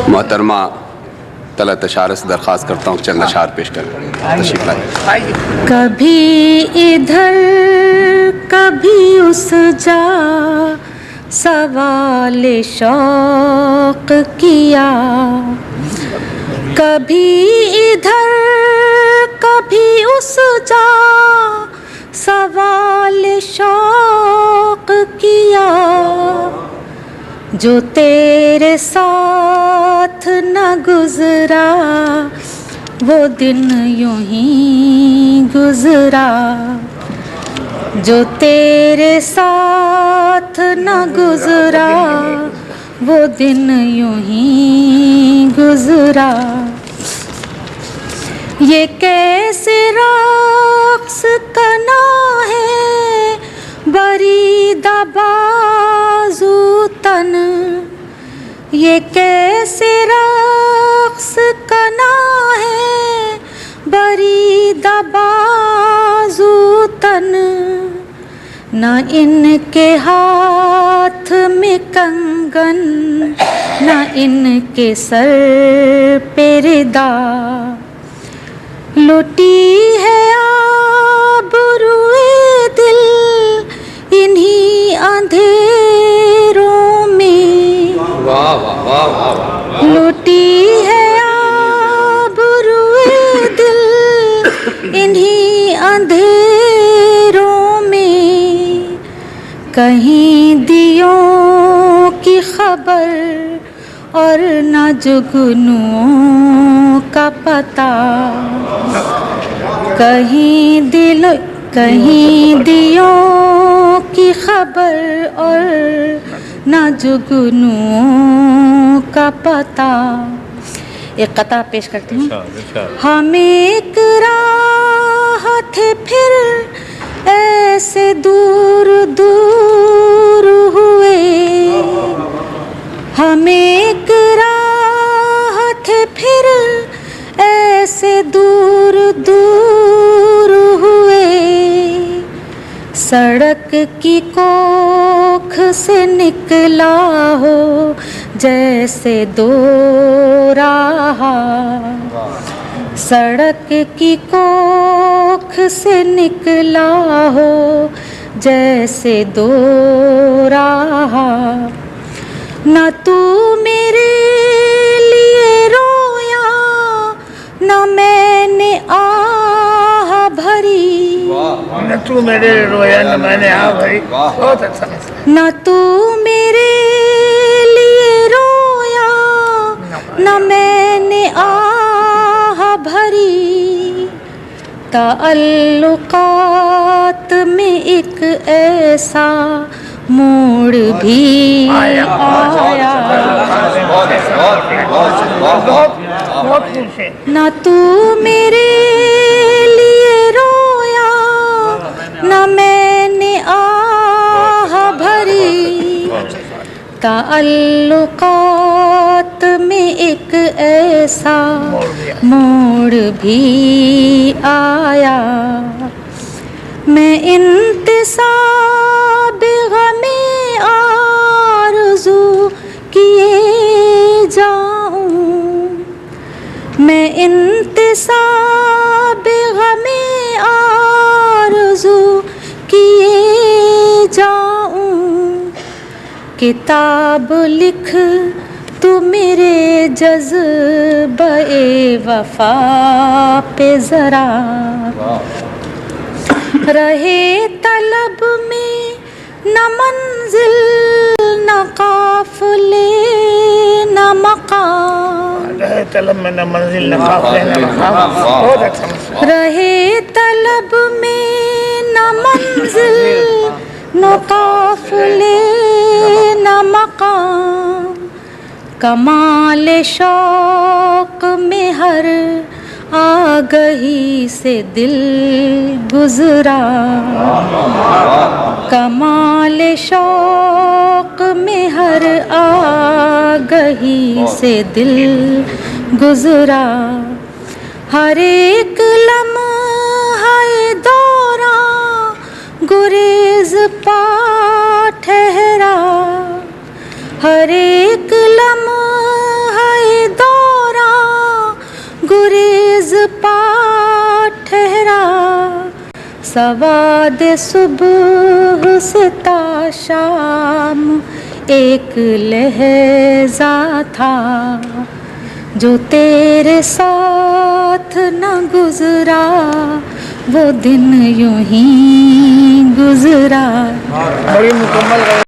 मोहतरमा तलत अशार से दरख्वास्त करता हूँ चंद अशार पेश कर तशरीफ लाए। कभी इधर कभी उस जा सवाल शौक किया, कभी इधर कभी उस जा सवाल शौक किया, जो तेरे साथ न गुजरा वो दिन यूं ही गुजरा, जो तेरे साथ न गुजरा वो दिन यूं ही गुजरा। ये कैसे रक्स करना है बरीदा बाजू तन, ये कैसे रक्स करना है बरीदा बाजू तन, न इनके हाथ में कंगन न इनके सर पे रिदा, लुटी है आबरूए दिल इन्हीं अंधेरों में, वाह वाह वाह वाह, लुटी है आबरूए दिल इन्हीं अंधेरों में, कहीं दियों की खबर और न जुगनुओं का पता, कहीं दियों की खबर और न जुगनुओं का पता। एक कता पेश करती हूँ। हम एक राह थे फिर ऐसे दूर दूर हुए, हम एक राह थे फिर ऐसे दूर दूर हुए, सड़क की कोख से निकला हो जैसे दो राह, सड़क की कोख से निकला हो जैसे दो राह, न तू मेरे लिए रोया न मैंने आह भरी, न तू मेरे रोया न मैंने आह भरी, बहुत अच्छा। न तू मेरे लिए रोया न मैंने आह भरी, ताल्लुकात में एक ऐसा मोड़ भी आया, न तू मेरे लिए रोया न मैंने आह भरी, ताल्लुकात में एक ऐसा मोड़ भी आया, मैं इंतिसाब गमे आरज़ू किए जाऊं, मैं इंतिसाब गमे आरज़ू किए जाऊं, किताब लिख तू मेरे जज़्बे वफा पे ज़रा, रहे तलब में न मंजिल न काफ़िले न मकाम, रहे तलब में न मंजिल न काफ़िले न मकाम, बहुत अच्छा। रहे तलब में न मंजिल न काफ़िले न मकाम, कमाल शौक में हर आगही से दिल गुजरा, कमाल शौक में हर आगही से दिल गुजरा, हर एक लम्हा दौरा गुरेज पा ठहरा, हर एक लम्हा सवाद सुबह से ता शाम एक लहजा था जो तेरे साथ न गुजरा, वो दिन यूं ही गुजरा। बड़ी मुकम्मल